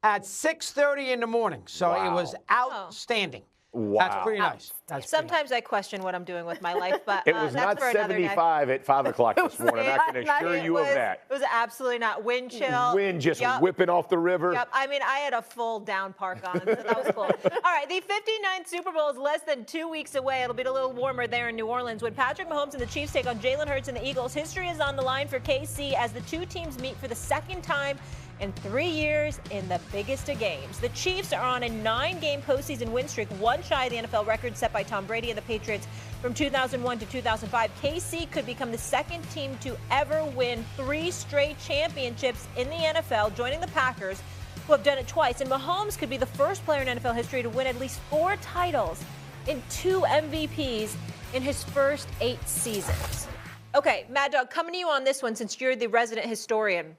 at 6:30 in the morning. So it was outstanding. Wow. That's pretty nice. Sometimes I question what I'm doing with my life, but it was not 75 at 5 o'clock this morning. I can assure you of that. It was absolutely not. Wind chill. Wind just whipping off the river. Yep. I mean, I had a full down park on, so that was cool. All right, the 59th Super Bowl is less than 2 weeks away. It'll be a little warmer there in New Orleans. When Patrick Mahomes and the Chiefs take on Jalen Hurts and the Eagles, history is on the line for KC as the two teams meet for the second time in 3 years in the biggest of games. The Chiefs are on a 9-game postseason win streak, one shy of the NFL record set by Tom Brady and the Patriots from 2001 to 2005. KC could become the second team to ever win 3 straight championships in the NFL, joining the Packers, who have done it twice. And Mahomes could be the first player in NFL history to win at least 4 titles and 2 MVPs in his first 8 seasons. Okay, Mad Dog, coming to you on this one since you're the resident historian.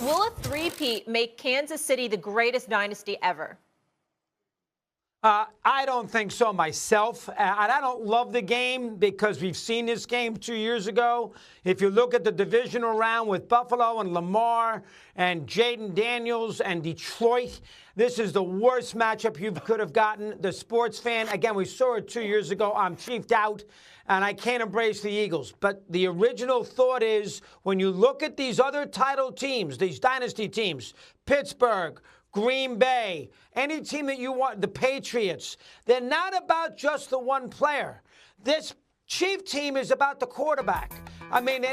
Will a three-peat make Kansas City the greatest dynasty ever? I don't think so myself. And I don't love the game because we've seen this game 2 years ago. If you look at the divisional round with Buffalo and Lamar and Jayden Daniels and Detroit, this is the worst matchup you could have gotten. The sports fan, again, we saw it 2 years ago. I'm chiefed out, and I can't embrace the Eagles. But the original thought is when you look at these other title teams, these dynasty teams, Pittsburgh, Green Bay, any team that you want, the Patriots, they're not about just the one player. This Chief team is about the quarterback. I mean,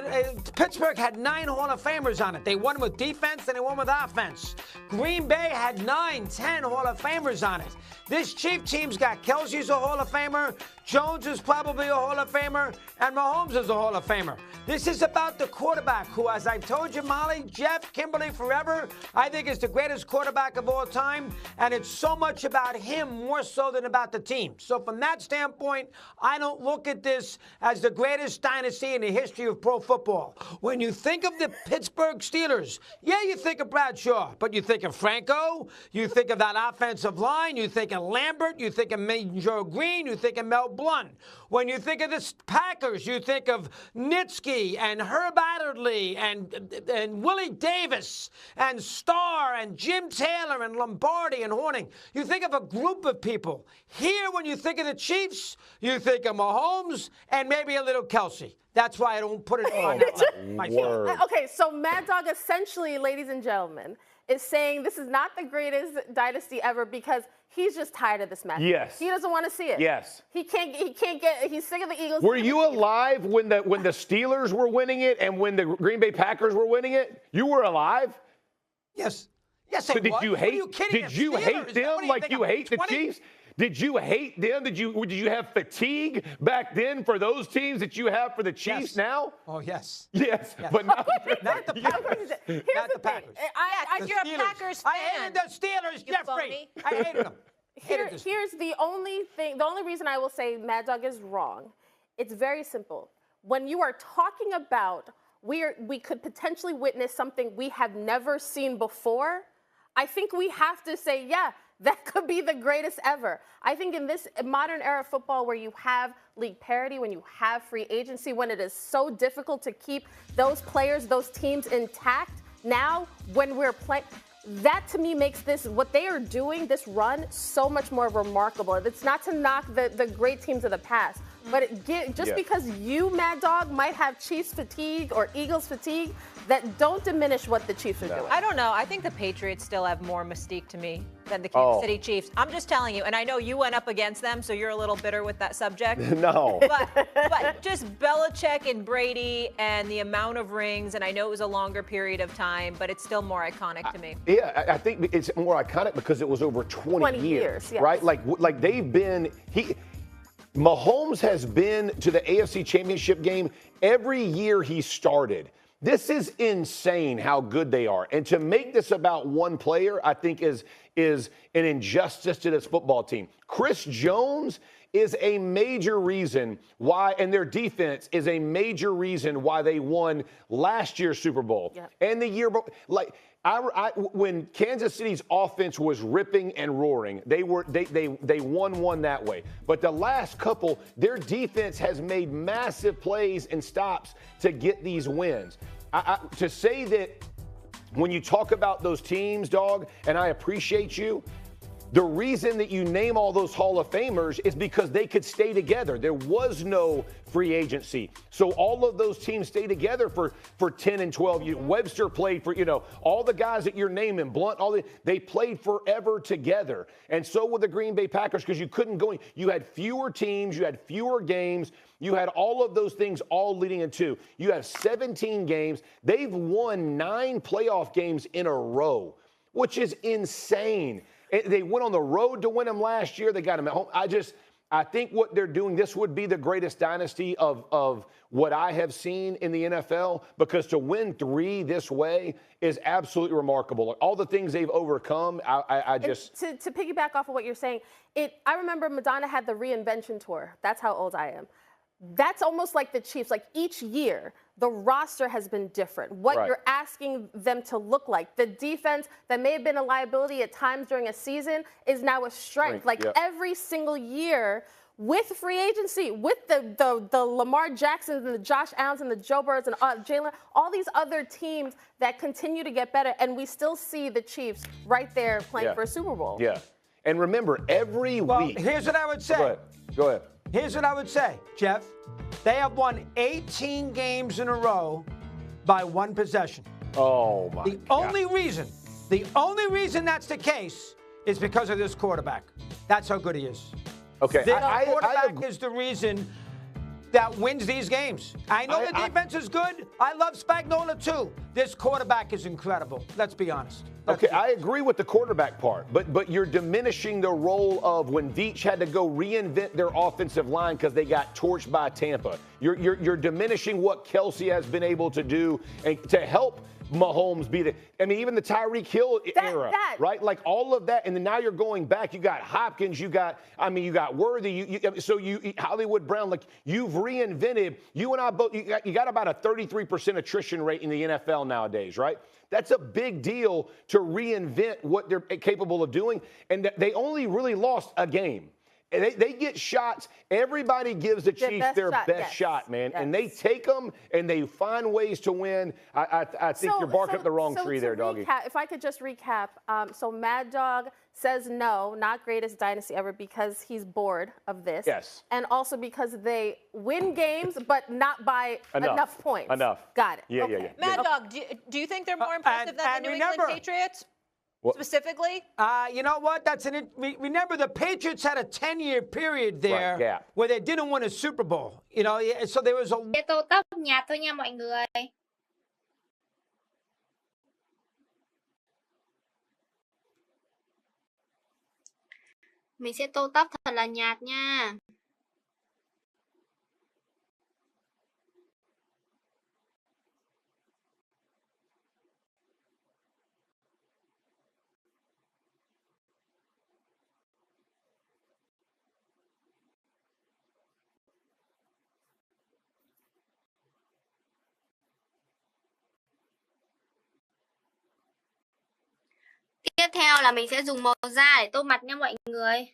Pittsburgh had 9 Hall of Famers on it. They won with defense and they won with offense. Green Bay had 9, 10 Hall of Famers on it. This Chief team's got Kelsey's a Hall of Famer, Jones is probably a Hall of Famer, and Mahomes is a Hall of Famer. This is about the quarterback who, as I've told you, Molly, Jeff Kimberly forever, I think is the greatest quarterback of all time, and it's so much about him more so than about the team. So from that standpoint, I don't look at this as the greatest dynasty in the history of pro football. When you think of the Pittsburgh Steelers, yeah, you think of Bradshaw, but you think of Franco, you think of that offensive line, you think of Lambert, you think of Major Green, you think of Mel Blount. When you think of the Packers, you think of Nitsky and Herb Adderley and Willie Davis and Starr and Jim Taylor and Lombardi and Horning. You think of a group of people. Here, when you think of the Chiefs, you think of Mahomes and maybe a little Kelsey. That's why I don't put it on that level myself. Okay, so Mad Dog essentially, ladies and gentlemen, is saying this is not the greatest dynasty ever because he's just tired of this match. Yes. He doesn't want to see it. Yes. He's sick of the Eagles. Were you alive when the Steelers were winning it and when the Green Bay Packers were winning it? You were alive? Yes. Yes, so I did was. you hate? Are you kidding? Did you hate them like you hate the Chiefs? Did you hate them? Did you have fatigue back then for those teams that you have for the Chiefs now? Oh, yes. Yes, but not the Packers. Not the Packers. You're a Packers fan. I hated the Steelers, Jeffrey. I hated them. Here's the only reason I will say Mad Dog is wrong. It's very simple. When you are talking about we could potentially witness something we have never seen before, I think we have to say, yeah, that could be the greatest ever. I think in this modern era of football where you have league parity, when you have free agency, when it is so difficult to keep those players, those teams intact, now when we're playing, that to me makes this, what they are doing, this run, so much more remarkable. It's not to knock the great teams of the past, but because you, Mad Dog, might have Chiefs fatigue or Eagles fatigue, that don't diminish what the Chiefs are doing. I don't know. I think the Patriots still have more mystique to me than the Kansas City Chiefs. I'm just telling you, and I know you went up against them, so you're a little bitter with that subject. No. But just Belichick and Brady and the amount of rings, and I know it was a longer period of time, but it's still more iconic to me. Yeah, I think it's more iconic because it was over 20 years, yes. right? Like they've been Mahomes has been to the AFC Championship game every year he started. This is insane how good they are. And to make this about one player, I think is an injustice to this football team. Chris Jones is a major reason why, and their defense is a major reason why they won last year's Super Bowl and the year before. When Kansas City's offense was ripping and roaring, they won one that way. But the last couple, their defense has made massive plays and stops to get these wins. To say that when you talk about those teams, dog, and I appreciate you, the reason that you name all those Hall of Famers is because they could stay together. There was no free agency. So all of those teams stay together for 10 and 12 years. Webster played for, all the guys that you're naming, Blunt, they played forever together. And so with the Green Bay Packers, because you couldn't go in. You had fewer teams, you had fewer games, you had all of those things all leading into. You have 17 games. They've won 9 playoff games in a row, which is insane. They went on the road to win them last year. They got them at home. I think what they're doing, this would be the greatest dynasty of what I have seen in the NFL, because to win 3 this way is absolutely remarkable. All the things they've overcome, I just... To piggyback off of what you're saying, I remember Madonna had the reinvention tour. That's how old I am. That's almost like the Chiefs. Like each year, the roster has been different. What you're asking them to look like. The defense that may have been a liability at times during a season is now a strength. Like every single year with free agency, with the Lamar Jacksons and the Josh Allens and the Joe Burrows and Jalen, all these other teams that continue to get better, and we still see the Chiefs right there playing for a Super Bowl. Yeah. And remember, every week... Here's what I would say. Go ahead. Here's what I would say, Jeff. They have won 18 games in a row by 1 possession. Oh, my God. The only reason that's the case is because of this quarterback. That's how good he is. Okay. This quarterback is the reason that wins these games. I know the defense is good. I love Spagnuolo, too. This quarterback is incredible. Let's be honest. I agree with the quarterback part, but you're diminishing the role of when Veach had to go reinvent their offensive line because they got torched by Tampa. You're diminishing what Kelsey has been able to do and to help Mahomes be even the Tyreek Hill era, right? Like all of that, and then now you're going back. You got Hopkins, you got Worthy, Hollywood Brown. Like you've reinvented. You and I both. You got about a 33% attrition rate in the NFL nowadays, right? That's a big deal to reinvent what they're capable of doing, and they only really lost a game. They get shots. Everybody gives the Chiefs their best shot, man. Yes. And they take them and they find ways to win. I think you're barking up the wrong tree there, doggy. If I could just recap. So Mad Dog says no, not greatest dynasty ever, because he's bored of this. Yes. And also because they win games, but not by enough points. Got it. Yeah. Mad Dog, do you think they're more impressive than the New England Patriots? Specifically? You know what? Remember, the Patriots had a 10-year period there where they didn't win a Super Bowl. So there was a... Tô tóc nhạt thôi nha mọi người. Mình sẽ tô tóc thật là nhạt nha. Tiếp theo là mình sẽ dùng màu da để tô mặt nha mọi người.